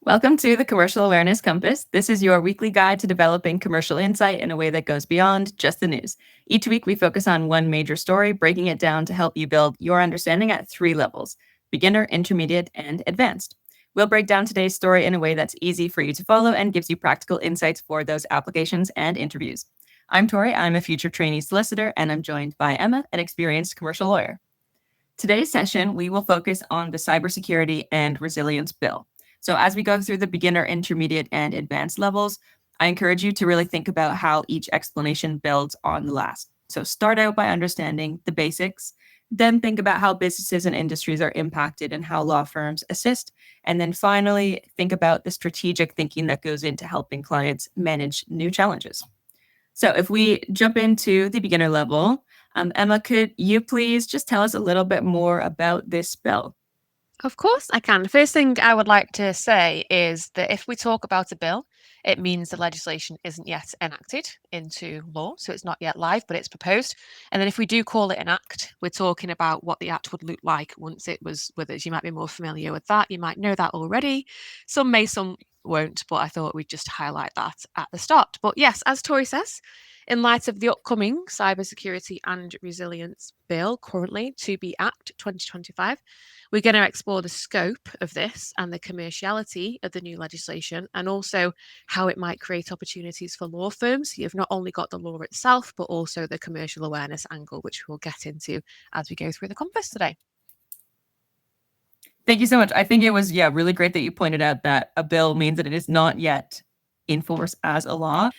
Welcome to the Commercial Awareness Compass. This is your weekly guide to developing commercial insight in a way that goes beyond just the news. Each week, we focus on one major story, breaking it down to help you build your understanding at 3 levels: beginner, intermediate, and advanced. We'll break down today's story in a way that's easy for you to follow and gives you practical insights for those applications and interviews. I'm Tori, I'm a future trainee solicitor, and I'm joined by Emma, an experienced commercial lawyer. Today's session, we will focus on the Cybersecurity and Resilience Bill. So as we go through the beginner, intermediate, and advanced levels, I encourage you to really think about how each explanation builds on the last. So start out by understanding the basics, then think about how businesses and industries are impacted and how law firms assist, and then finally think about the strategic thinking that goes into helping clients manage new challenges. So if we jump into the beginner level, Emma, could you please just tell us a little bit more about this bill? Of course, I can. The first thing I would like to say is that if we talk about a bill, it means the legislation isn't yet enacted into law. So it's not yet live, but it's proposed. And then if we do call it an act, we're talking about what the act would look like once it was with us. You might be more familiar with that. You might know that already. Some may, some won't, but I thought we'd just highlight that at the start. But yes, as Tori says, in light of the upcoming Cybersecurity and Resilience Bill, currently to be Act 2025, we're going to explore the scope of this and the commerciality of the new legislation, and also how it might create opportunities for law firms. You've not only got the law itself, but also the commercial awareness angle, which we'll get into as we go through the compass today. Thank you so much. I think it was, really great that you pointed out that a bill means that it is not yet in force as a law.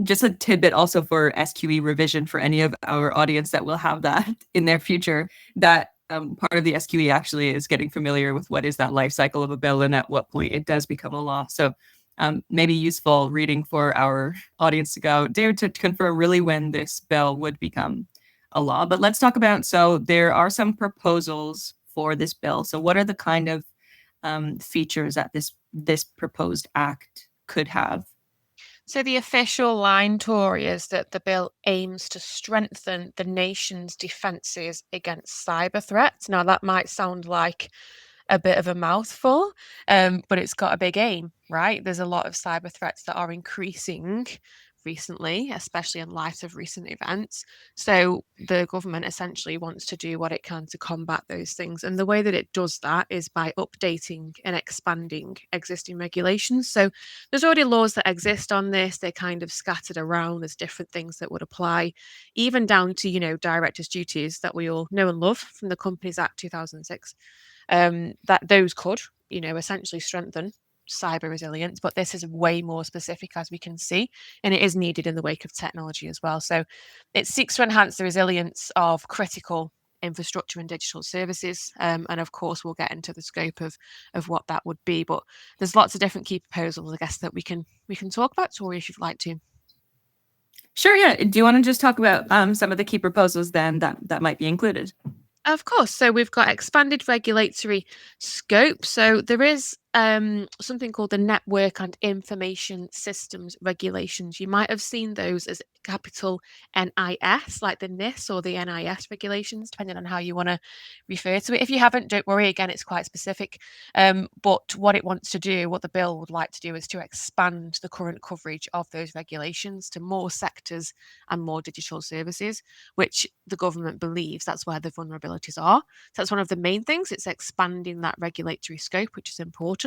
Just a tidbit also for SQE revision for any of our audience that will have that in their future, that part of the SQE actually is getting familiar with what is that life cycle of a bill and at what point it does become a law. So maybe useful reading for our audience to go do to confirm really when this bill would become a law. But let's talk about, so there are some proposals for this bill. So what are the kind of features that this proposed act could have? So, the official line, Tory, is that the bill aims to strengthen the nation's defences against cyber threats. Now, that might sound like a bit of a mouthful, but it's got a big aim, right? There's a lot of cyber threats that are increasing recently, especially in light of recent events. So the government essentially wants to do what it can to combat those things. And the way that it does that is by updating and expanding existing regulations. So there's already laws that exist on this. They're kind of scattered around. There's different things that would apply, even down to, directors' duties that we all know and love from the Companies Act 2006. That those could, essentially strengthen cyber resilience, but this is way more specific, as we can see, and it is needed in the wake of technology as well. So it seeks to enhance the resilience of critical infrastructure and digital services, and of course we'll get into the scope of what that would be. But there's lots of different key proposals, I guess, that we can talk about, Tori, if you'd like to. Sure, yeah. Do you want to just talk about some of the key proposals then that might be included? Of course. So we've got expanded regulatory scope. So there is something called the Network and Information Systems Regulations. You might have seen those as capital NIS, like the NIS or the NIS regulations, depending on how you want to refer to it. If you haven't, don't worry. Again, it's quite specific. But what it wants to do, what the bill would like to do, is to expand the current coverage of those regulations to more sectors and more digital services, which the government believes that's where the vulnerabilities are. So that's one of the main things. It's expanding that regulatory scope, which is important.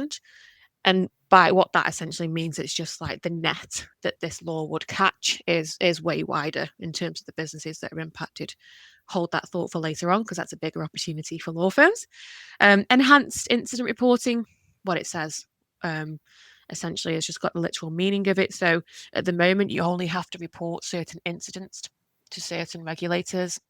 And by what that essentially means, it's just like the net that this law would catch is way wider in terms of the businesses that are impacted. Hold that thought for later on, because that's a bigger opportunity for law firms. Enhanced incident reporting, what it says. Essentially, it's just got the literal meaning of it. So at the moment, you only have to report certain incidents to certain regulators,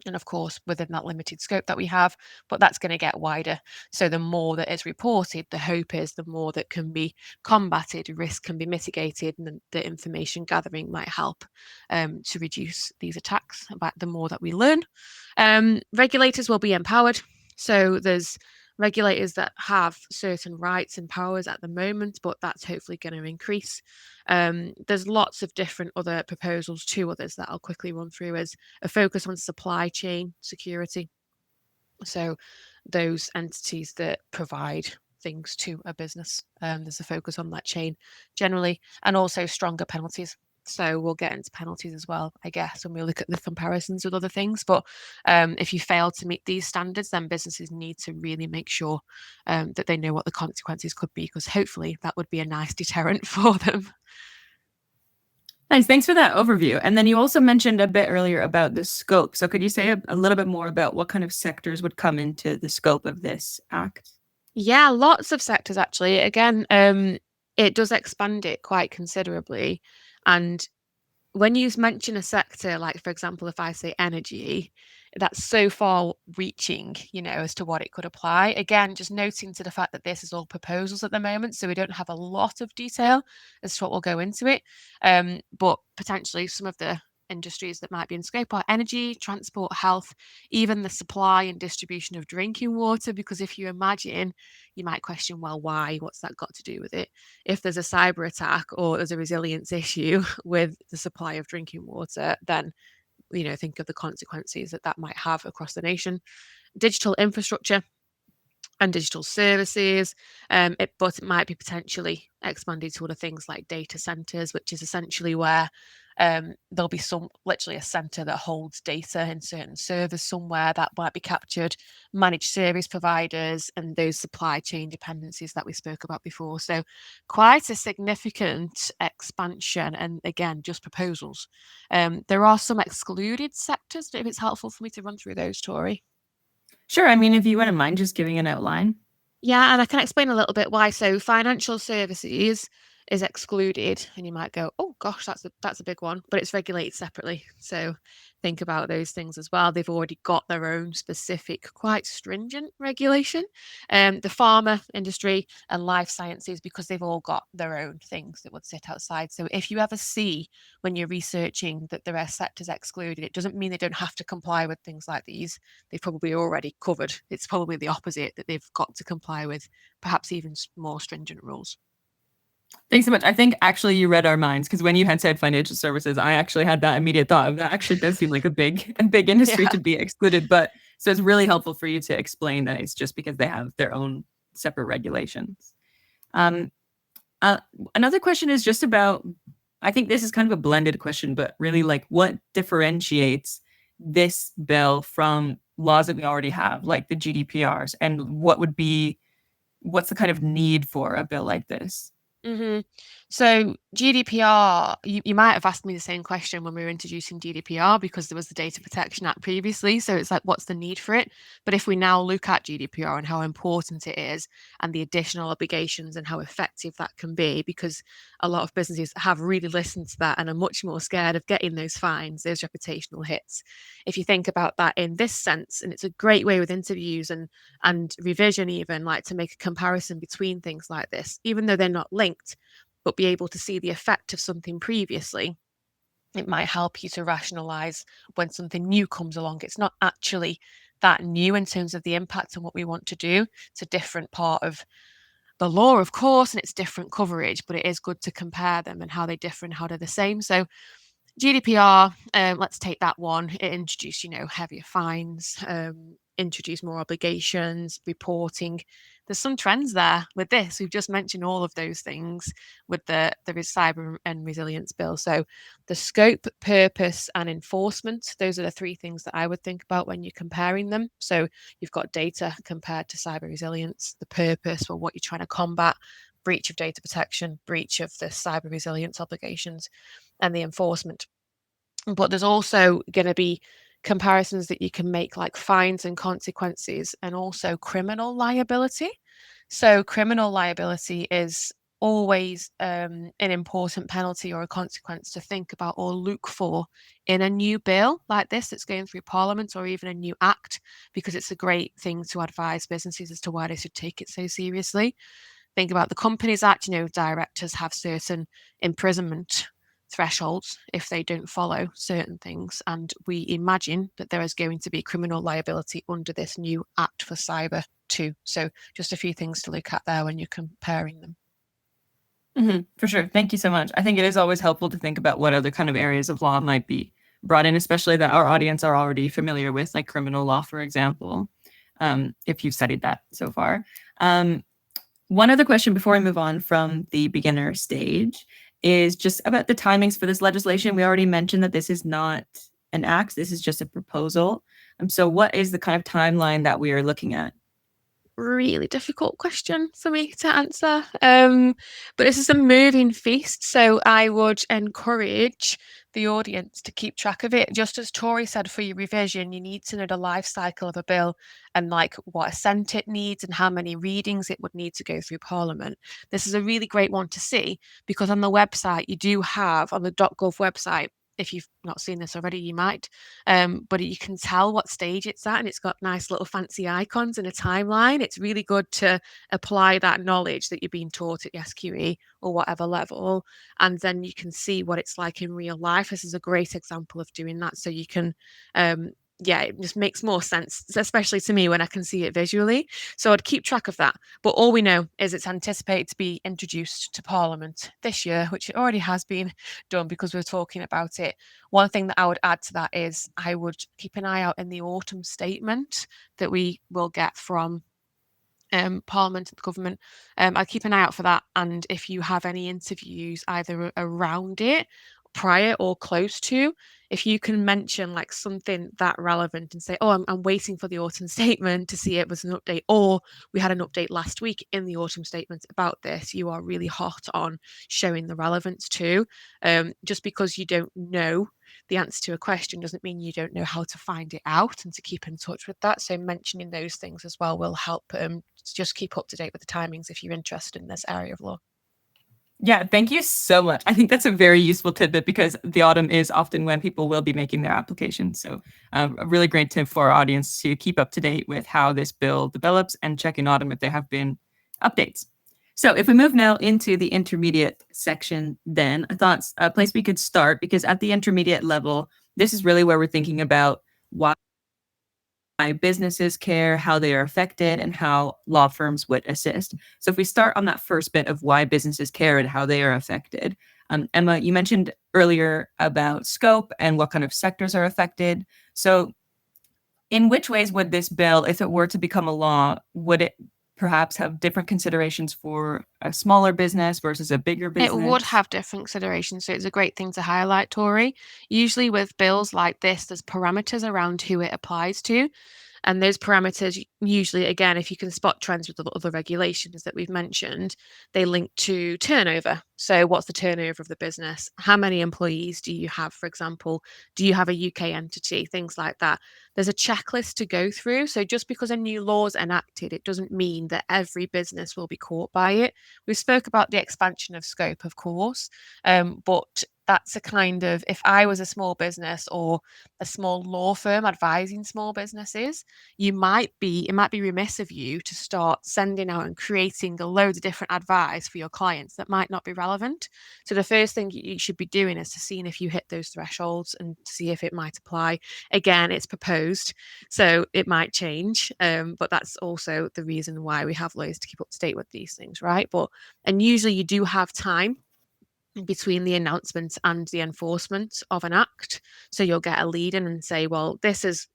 and of course within that limited scope that we have, but that's going to get wider. So the more that is reported, the hope is the more that can be combated, risk can be mitigated, and the information gathering might help to reduce these attacks. But the more that we learn, regulators will be empowered. So there's regulators that have certain rights and powers at the moment, but that's hopefully going to increase. There's lots of different other proposals, two others that I'll quickly run through, as a focus on supply chain security. So those entities that provide things to a business. There's a focus on that chain generally, and also stronger penalties. So we'll get into penalties as well, I guess, when we look at the comparisons with other things. But if you fail to meet these standards, then businesses need to really make sure that they know what the consequences could be, because hopefully that would be a nice deterrent for them. Nice. Thanks for that overview. And then you also mentioned a bit earlier about the scope. So could you say a little bit more about what kind of sectors would come into the scope of this act? Yeah, lots of sectors actually. Again, it does expand it quite considerably. And when you mention a sector, like for example, if I say energy, that's so far reaching, as to what it could apply. Again, just noting to the fact that this is all proposals at the moment, so we don't have a lot of detail as to what will go into it. But potentially some of the industries that might be in scope are energy, transport, health, even the supply and distribution of drinking water. Because if you imagine, you might question, well, why? What's that got to do with it? If there's a cyber attack or there's a resilience issue with the supply of drinking water, then think of the consequences that might have across the nation. Digital infrastructure and digital services, but it might be potentially expanded to other things like data centers, which is essentially where there'll be literally a center that holds data in certain servers somewhere that might be captured, managed service providers, and those supply chain dependencies that we spoke about before. So quite a significant expansion, and again, just proposals. There are some excluded sectors. If it's helpful for me to run through those, Tori. Sure. I mean, if you wouldn't mind just giving an outline. Yeah, and I can explain a little bit why. So financial services is excluded, and you might go, "Oh gosh, that's a big one," but it's regulated separately. So think about those things as well. They've already got their own specific, quite stringent regulation. The pharma industry and life sciences, because they've all got their own things that would sit outside. So if you ever see when you're researching that there are sectors excluded, it doesn't mean they don't have to comply with things like these. They've probably already covered. It's probably the opposite, that they've got to comply with perhaps even more stringent rules. Thanks so much. I think actually you read our minds, because when you had said financial services, I actually had that immediate thought of that actually does seem like a big industry Yeah. to be excluded. But so it's really helpful for you to explain that it's just because they have their own separate regulations. Another question is just about, I think this is kind of a blended question, but really like what differentiates this bill from laws that we already have, like the GDPRs, and what's the kind of need for a bill like this? hmm So GDPR, you might have asked me the same question when we were introducing GDPR, because there was the Data Protection Act previously. So it's like, what's the need for it? But if we now look at GDPR and how important it is, and the additional obligations and how effective that can be, because a lot of businesses have really listened to that and are much more scared of getting those fines, those reputational hits. If you think about that in this sense, and it's a great way with interviews and revision, even like to make a comparison between things like this, even though they're not linked, but be able to see the effect of something previously, it might help you to rationalize when something new comes along. It's not actually that new in terms of the impact on what we want to do. It's a different part of the law, of course, and it's different coverage, but it is good to compare them and how they differ and how they're the same. So GDPR, let's take that one. It introduced, heavier fines, introduced more obligations, reporting. There's some trends there with this. We've just mentioned all of those things with the cyber and resilience bill. So the scope, purpose, and enforcement, those are the three things that I would think about when you're comparing them. So you've got data compared to cyber resilience, the purpose, or what you're trying to combat, breach of data protection, breach of the cyber resilience obligations, and the enforcement. But there's also going to be comparisons that you can make, like fines and consequences, and also criminal liability. So criminal liability is always an important penalty or a consequence to think about or look for in a new bill like this that's going through Parliament, or even a new act, because it's a great thing to advise businesses as to why they should take it so seriously. Think about the Companies Act, directors have certain imprisonment thresholds if they don't follow certain things. And we imagine that there is going to be criminal liability under this new Act for Cyber too. So just a few things to look at there when you're comparing them. For sure. Thank you so much. I think it is always helpful to think about what other kind of areas of law might be brought in, especially that our audience are already familiar with, like criminal law, for example, if you've studied that so far. One other question before we move on from the beginner stage is just about the timings for this legislation. We already mentioned that this is not an act, this is just a proposal. So what is the kind of timeline that we are looking at? Really difficult question for me to answer. But this is a moving feast, so I would encourage the audience to keep track of it. Just as Tori said, for your revision, you need to know the life cycle of a bill and like what assent it needs and how many readings it would need to go through Parliament. This is a really great one to see because on the website you do have on the .gov website. If you've not seen this already, you might. But you can tell what stage it's at, and it's got nice little fancy icons and a timeline. It's really good to apply that knowledge that you're being taught at the SQE or whatever level, and then you can see what it's like in real life. This is a great example of doing that, so you can yeah, it just makes more sense, especially to me when I can see it visually. So I'd keep track of that. But all we know is it's anticipated to be introduced to Parliament this year, which it already has been done because we're talking about it. One thing that I would add to that is I would keep an eye out in the autumn statement that we will get from Parliament and the government. I'd keep an eye out for that. And if you have any interviews either around it, prior or close to, if you can mention like something that relevant and say, oh, I'm waiting for the autumn statement to see it was an update, or we had an update last week in the autumn statement about this, you are really hot on showing the relevance too. Just because you don't know the answer to a question doesn't mean you don't know how to find it out and to keep in touch with that. So mentioning those things as well will help just keep up to date with the timings if you're interested in this area of law. Yeah, thank you so much. I think that's a very useful tidbit because the autumn is often when people will be making their applications. So a really great tip for our audience to keep up to date with how this bill develops and check in autumn if there have been updates. So if we move now into the intermediate section, then I thought a place we could start, because at the intermediate level, this is really where we're thinking about why businesses care, how they are affected, and how law firms would assist. So if we start on that first bit of why businesses care and how they are affected, Emma, you mentioned earlier about scope and what kind of sectors are affected. So in which ways would this bill, if it were to become a law, would it perhaps have different considerations for a smaller business versus a bigger business? It would have different considerations, so it's a great thing to highlight, Tori. Usually with bills like this, there's parameters around who it applies to. And those parameters, usually, again, if you can spot trends with the other regulations that we've mentioned, they link to turnover. So, what's the turnover of the business? How many employees do you have, for example? Do you have a UK entity? Things like that. There's a checklist to go through. So, just because a new law is enacted, it doesn't mean that every business will be caught by it. We spoke about the expansion of scope, of course, but that's a kind of, if I was a small business or a small law firm advising small businesses, it might be remiss of you to start sending out and creating a load of different advice for your clients that might not be relevant. So the first thing you should be doing is to see if you hit those thresholds and see if it might apply. Again, it's proposed, so it might change, but that's also the reason why we have lawyers to keep up to date with these things, right? And usually you do have time between the announcement and the enforcement of an act. So you'll get a lead in and say, well,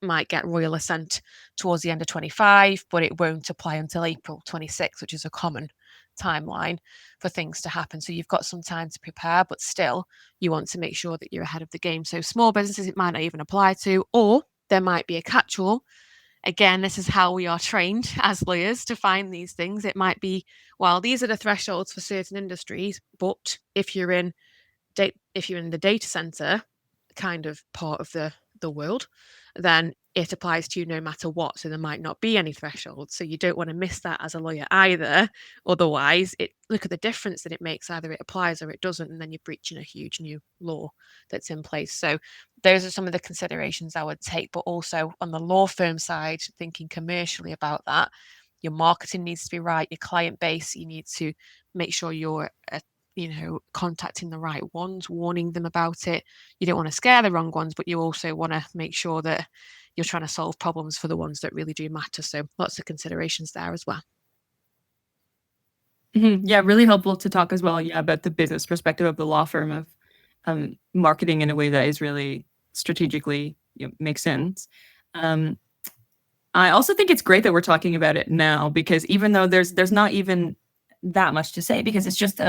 might get royal assent towards the end of 25, but it won't apply until April 26, which is a common timeline for things to happen. So you've got some time to prepare, but still you want to make sure that you're ahead of the game. So small businesses, it might not even apply to, or there might be a catch-all. Again, this is how we are trained as lawyers to find these things. It might be, well, these are the thresholds for certain industries, but if you're in the data center kind of part of the world, then it applies to you no matter what. So there might not be any threshold. So you don't want to miss that as a lawyer either. Otherwise, look at the difference that it makes. Either it applies or it doesn't, and then you're breaching a huge new law that's in place. So those are some of the considerations I would take. But also on the law firm side, thinking commercially about that, your marketing needs to be right, your client base, you need to make sure you're contacting the right ones, warning them about it. You don't want to scare the wrong ones, but you also want to make sure that you're trying to solve problems for the ones that really do matter. So lots of considerations there as well. Mm-hmm. Yeah, really helpful to talk as well, about the business perspective of the law firm, of marketing in a way that is really strategically makes sense. I also think it's great that we're talking about it now, because even though there's not even that much to say because it's just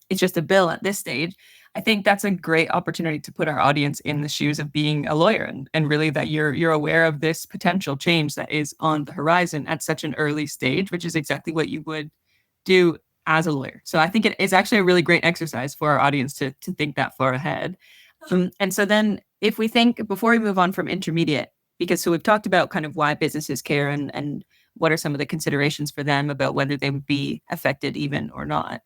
it's just a bill at this stage. I think that's a great opportunity to put our audience in the shoes of being a lawyer, and really that you're aware of this potential change that is on the horizon at such an early stage, which is exactly what you would do as a lawyer. So I think it is actually a really great exercise for our audience to think that far ahead. And so then if we think before we move on from intermediate, because so we've talked about kind of why businesses care and what are some of the considerations for them about whether they would be affected even or not.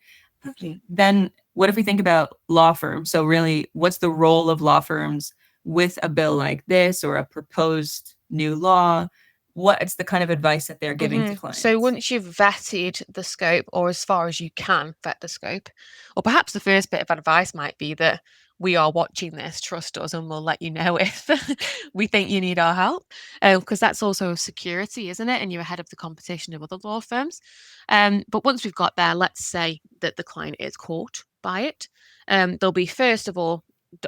Then what if we think about law firms? So really, what's the role of law firms with a bill like this or a proposed new law? What's the kind of advice that they're giving to clients? So once you've vetted the scope, or as far as you can vet the scope, or perhaps the first bit of advice might be that we are watching this, trust us, and we'll let you know if we think you need our help, because that's also security, isn't it? And you're ahead of the competition of other law firms. But once we've got there, let's say that the client is caught by it. There'll be, first of all,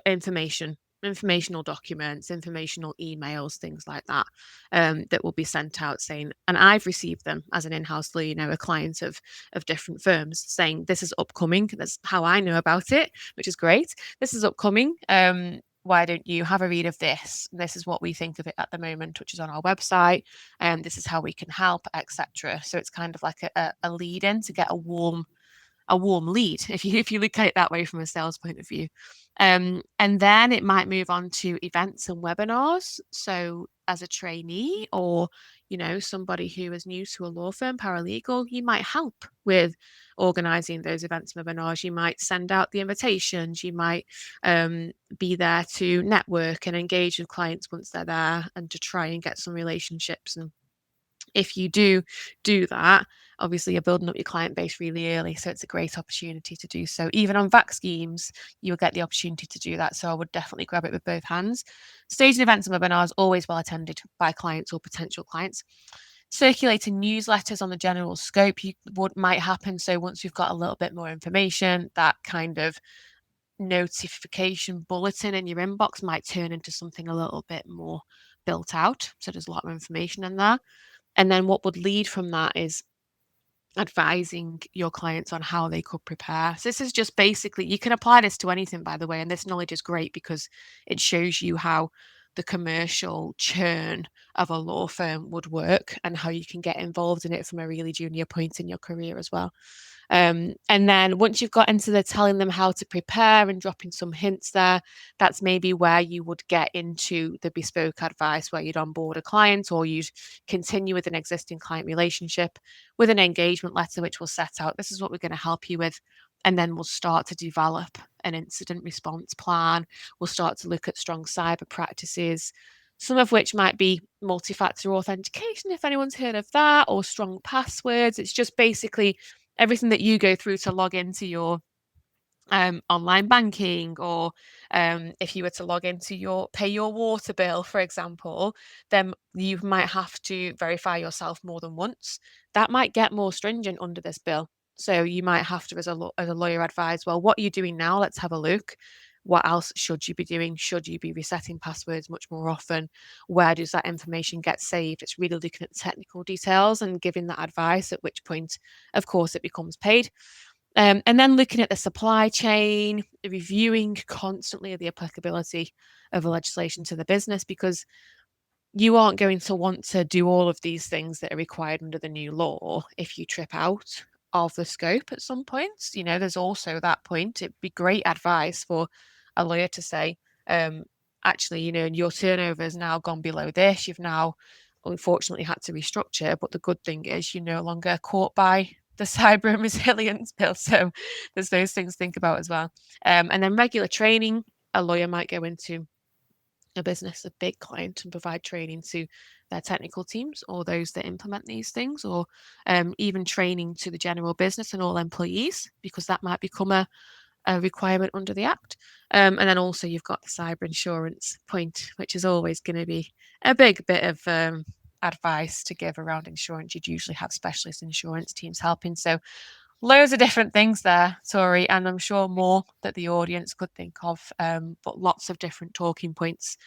informational documents, informational emails, things like that, that will be sent out saying, and I've received them as an in-house lawyer, a client of different firms saying this is upcoming. That's how I know about it, which is great. This is upcoming. Why don't you have a read of this? This is what we think of it at the moment, which is on our website, and this is how we can help, etc. So it's kind of like a lead in to get a warm lead, if you look at it that way from a sales point of view. And then it might move on to events and webinars. So as a trainee, or somebody who is new to a law firm, paralegal, you might help with organizing those events and webinars. You might send out the invitations. You might be there to network and engage with clients once they're there, and to try and get some relationships. And if you do that, obviously you're building up your client base really early, so it's a great opportunity to do so. Even on VAC schemes, you'll get the opportunity to do that, so I would definitely grab it with both hands. Staging events and webinars, always well attended by clients or potential clients. Circulating newsletters on the general scope might happen. So once you've got a little bit more information, that kind of notification bulletin in your inbox might turn into something a little bit more built out. So there's a lot of information in there. And then what would lead from that is advising your clients on how they could prepare. So this is just basically, you can apply this to anything, by the way, and this knowledge is great because it shows you how the commercial churn of a law firm would work and how you can get involved in it from a really junior point in your career as well. And then once you've got into the telling them how to prepare and dropping some hints there, that's maybe where you would get into the bespoke advice, where you'd onboard a client, or you'd continue with an existing client relationship with an engagement letter, which will set out, this is what we're going to help you with. And then we'll start to develop an incident response plan. We'll start to look at strong cyber practices, some of which might be multi-factor authentication, if anyone's heard of that, or strong passwords. It's just basically everything that you go through to log into your online banking, or if you were to log into pay your water bill, for example, then you might have to verify yourself more than once. That might get more stringent under this bill. So you might have to, as a lawyer, advise, well, what are you doing now? Let's have a look. What else should you be doing? Should you be resetting passwords much more often? Where does that information get saved? It's really looking at the technical details and giving that advice, at which point, of course, it becomes paid. And then looking at the supply chain, reviewing constantly the applicability of the legislation to the business, because you aren't going to want to do all of these things that are required under the new law if you trip out of the scope at some points. There's also that point. It'd be great advice for a lawyer to say, actually, your turnover has now gone below this. You've now unfortunately had to restructure, but the good thing is you're no longer caught by the cyber and resilience bill. So there's those things to think about as well. And then regular training. A lawyer might go into a business, a big client, and provide training to their technical teams or those that implement these things, or even training to the general business and all employees, because that might become a requirement under the Act. And then also you've got the cyber insurance point, which is always going to be a big bit of advice to give around insurance. You'd usually have specialist insurance teams helping. So loads of different things there, Tori, and I'm sure more that the audience could think of, but lots of different talking points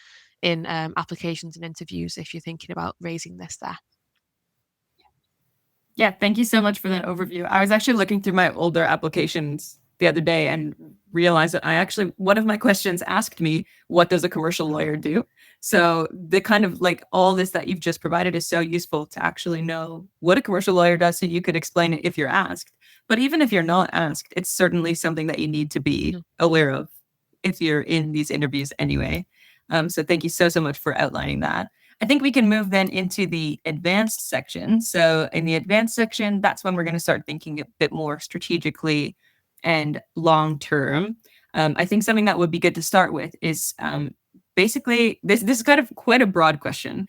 in applications and interviews if you're thinking about raising this there. Yeah, thank you so much for that overview. I was actually looking through my older applications the other day and realized that one of my questions asked me, what does a commercial lawyer do? So the kind of like all this that you've just provided is so useful to actually know what a commercial lawyer does so you could explain it if you're asked. But even if you're not asked, it's certainly something that you need to be Mhm. aware of if you're in these interviews anyway. So thank you so much for outlining that. I think we can move then into the advanced section. So, in the advanced section, that's when we're going to start thinking a bit more strategically and long term. I think something that would be good to start with is basically this is kind of quite a broad question,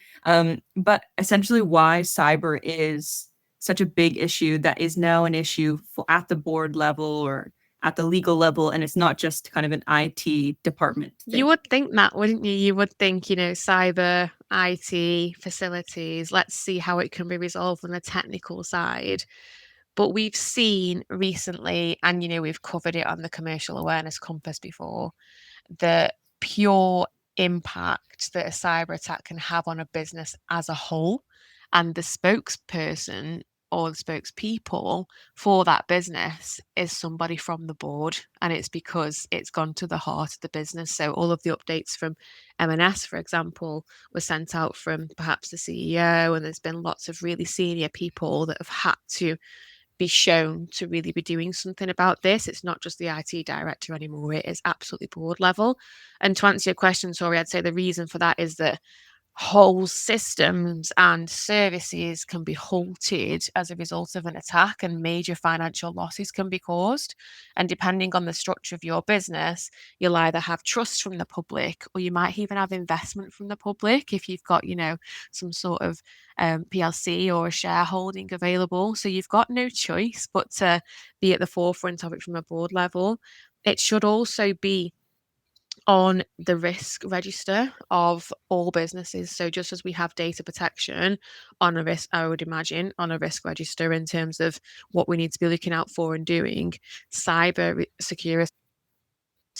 but essentially why cyber is such a big issue that is now an issue at the board level or at the legal level, and it's not just kind of an IT department You thing. would think that, wouldn't you? You would think, cyber, IT, facilities, let's see how it can be resolved on the technical side. But we've seen recently, and we've covered it on the commercial awareness compass before, the pure impact that a cyber attack can have on a business as a whole. And the spokesperson or the spokespeople for that business is somebody from the board. And it's because it's gone to the heart of the business. So all of the updates from M&S, for example, were sent out from perhaps the CEO. And there's been lots of really senior people that have had to be shown to really be doing something about this. It's not just the IT director anymore, it is absolutely board level. And to answer your question, sorry, I'd say the reason for that is that whole systems and services can be halted as a result of an attack, and major financial losses can be caused. And depending on the structure of your business, you'll either have trust from the public, or you might even have investment from the public if you've got, some sort of PLC or a shareholding available. So you've got no choice but to be at the forefront of it from a board level. It should also be on the risk register of all businesses. So just as we have data protection on a risk, I would imagine on a risk register in terms of what we need to be looking out for and doing, cyber security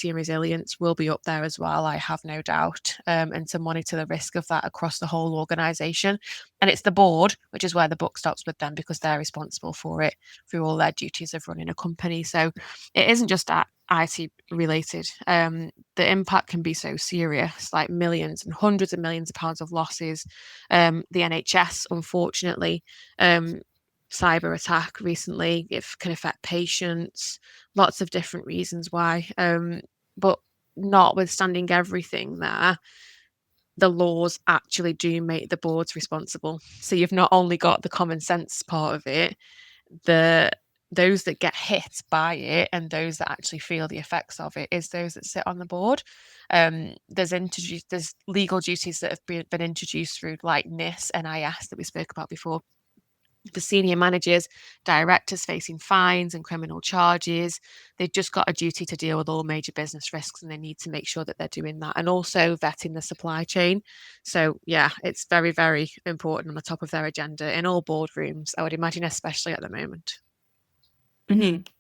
and resilience will be up there as well, I have no doubt, and to monitor the risk of that across the whole organisation. And it's the board, which is where the book stops with them, because they're responsible for it through all their duties of running a company. So it isn't just that IT related. The impact can be so serious, like millions and hundreds of millions of pounds of losses. The NHS, unfortunately, cyber attack recently, it can affect patients, lots of different reasons why. But notwithstanding everything there, the laws actually do make the boards responsible. So you've not only got the common sense part of it, the those that get hit by it and those that actually feel the effects of it is those that sit on the board. There's legal duties that have been introduced through like NIS that we spoke about before, the senior managers, directors facing fines and criminal charges. They've just got a duty to deal with all major business risks, and they need to make sure that they're doing that, and also vetting the supply chain. So, yeah, it's very, very important on the top of their agenda in all boardrooms, I would imagine, especially at the moment.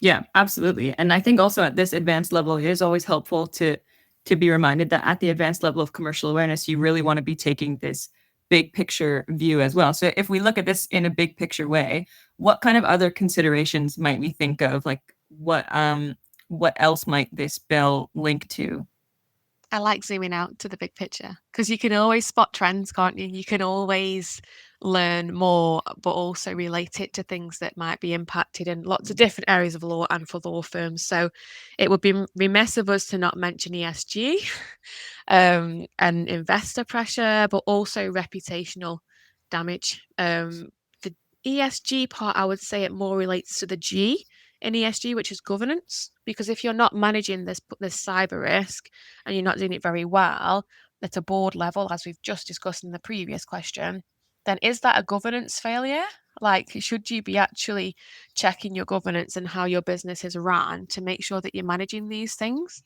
Yeah, absolutely. And I think also at this advanced level, it is always helpful to be reminded that at the advanced level of commercial awareness, you really want to be taking this big picture view as well. So if we look at this in a big picture way, what kind of other considerations might we think of? Like what else might this bill link to? I like zooming out to the big picture because you can always spot trends, can't you? You can always learn more, but also relate it to things that might be impacted in lots of different areas of law and for law firms. So it would be remiss of us to not mention ESG and investor pressure, but also reputational damage. The ESG part, I would say it more relates to the G in ESG, which is governance. Because if you're not managing this cyber risk and you're not doing it very well at a board level, as we've just discussed in the previous question, then is that a governance failure? Like, should you be actually checking your governance and how your business is run to make sure that you're managing these things?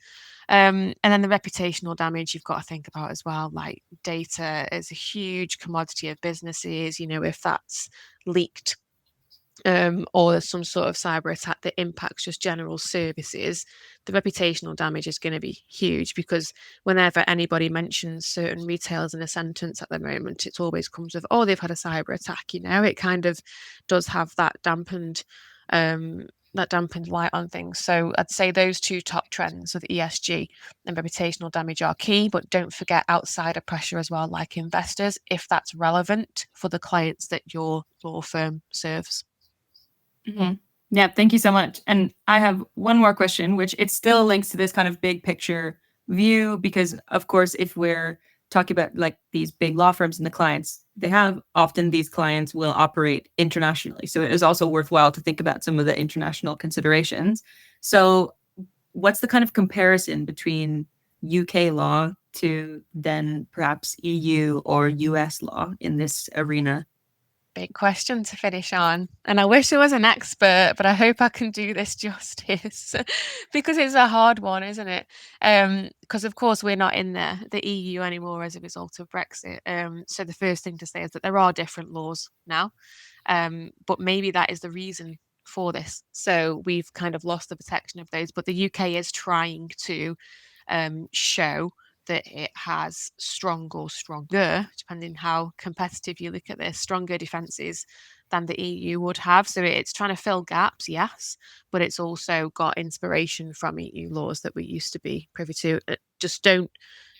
And then the reputational damage you've got to think about as well. Like, data is a huge commodity of businesses. If that's leaked or there's some sort of cyber attack that impacts just general services, the reputational damage is going to be huge, because whenever anybody mentions certain retailers in a sentence at the moment, it always comes with, oh, they've had a cyber attack. It kind of does have that dampened light on things. So I'd say those two top trends of ESG and reputational damage are key, but don't forget outsider pressure as well, like investors, if that's relevant for the clients that your law firm serves. Mm-hmm. Yeah, thank you so much. And I have one more question, which it still links to this kind of big picture view, because of course, if we're talking about like these big law firms and the clients they have, often these clients will operate internationally. So it is also worthwhile to think about some of the international considerations. So what's the kind of comparison between UK law to then perhaps EU or US law in this arena? Big question to finish on. And I wish I was an expert, but I hope I can do this justice because it's a hard one, isn't it? Because of course we're not in the EU anymore as a result of Brexit. So the first thing to say is that there are different laws now, but maybe that is the reason for this. So we've kind of lost the protection of those, but the UK is trying to show that it has strong or stronger, depending how competitive you look at this, stronger defences than the EU would have. So it's trying to fill gaps, yes, but it's also got inspiration from EU laws that we used to be privy to. Just don't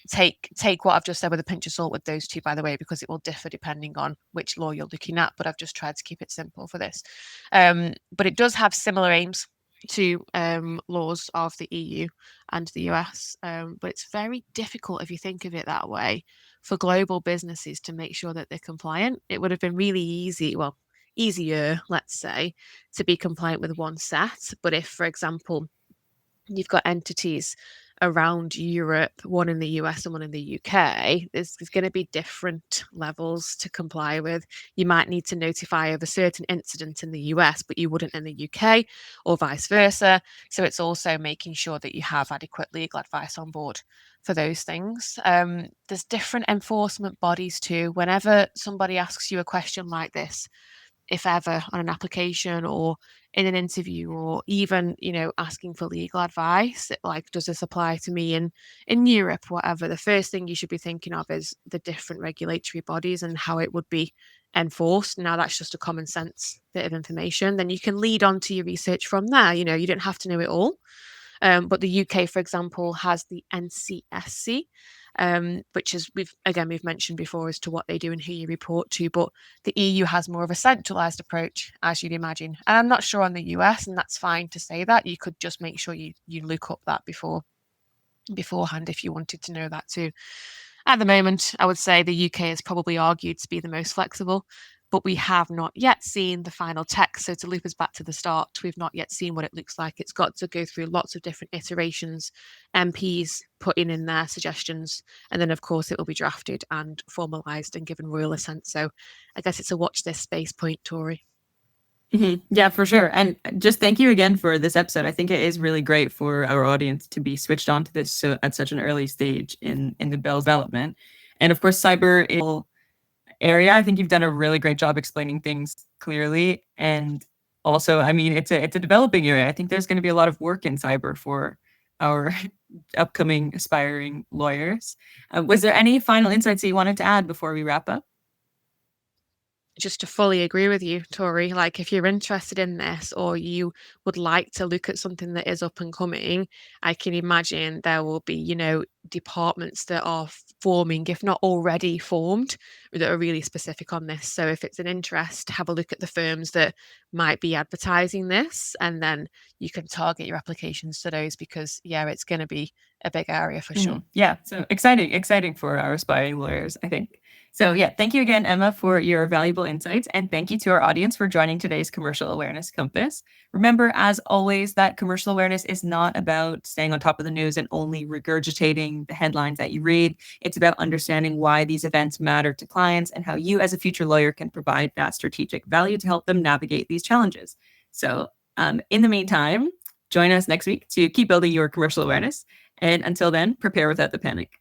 take what I've just said with a pinch of salt with those two, by the way, because it will differ depending on which law you're looking at. But I've just tried to keep it simple for this. But it does have similar aims to laws of the EU and the US. But it's very difficult, if you think of it that way, for global businesses to make sure that they're compliant. It would have been really easy, well, easier, let's say, to be compliant with one set. But if, for example, you've got entities around Europe, one in the US and one in the UK, there's going to be different levels to comply with. You might need to notify of a certain incident in the US, but you wouldn't in the UK, or vice versa. So it's also making sure that you have adequate legal advice on board for those things. There's different enforcement bodies too. Whenever somebody asks you a question like this, if ever on an application or in an interview, or even asking for legal advice, like, does this apply to me in Europe, whatever, the first thing you should be thinking of is the different regulatory bodies and how it would be enforced. Now that's just a common sense bit of information, then you can lead on to your research from there. You don't have to know it all. But the UK, for example, has the NCSC, which is we've mentioned before as to what they do and who you report to. But the EU has more of a centralized approach, as you'd imagine. And I'm not sure on the US, and that's fine to say that. You could just make sure you look up that beforehand if you wanted to know that too. At the moment, I would say the UK is probably argued to be the most flexible, but we have not yet seen the final text. So to loop us back to the start, we've not yet seen what it looks like. It's got to go through lots of different iterations, MPs putting in their suggestions, and then of course it will be drafted and formalised and given royal assent. So I guess it's a watch this space point, Tori. Mm-hmm. Yeah, for sure. And just thank you again for this episode. I think it is really great for our audience to be switched on to this at such an early stage in the bill's development. And of course, cyber is area. I think you've done a really great job explaining things clearly. And also, I mean, it's a developing area. I think there's going to be a lot of work in cyber for our upcoming aspiring lawyers. Was there any final insights that you wanted to add before we wrap up? Just to fully agree with you, Tori, like if you're interested in this or you would like to look at something that is up and coming, I can imagine there will be, departments that are forming, if not already formed, that are really specific on this. So if it's an interest, have a look at the firms that might be advertising this, and then you can target your applications to those, because it's going to be a big area for sure. Yeah, so exciting for our aspiring lawyers, I think. So thank you again, Emma, for your valuable insights. And thank you to our audience for joining today's Commercial Awareness Compass. Remember, as always, that commercial awareness is not about staying on top of the news and only regurgitating the headlines that you read. It's about understanding why these events matter to clients and how you as a future lawyer can provide that strategic value to help them navigate these challenges. So in the meantime, join us next week to keep building your commercial awareness. And until then, prepare without the panic.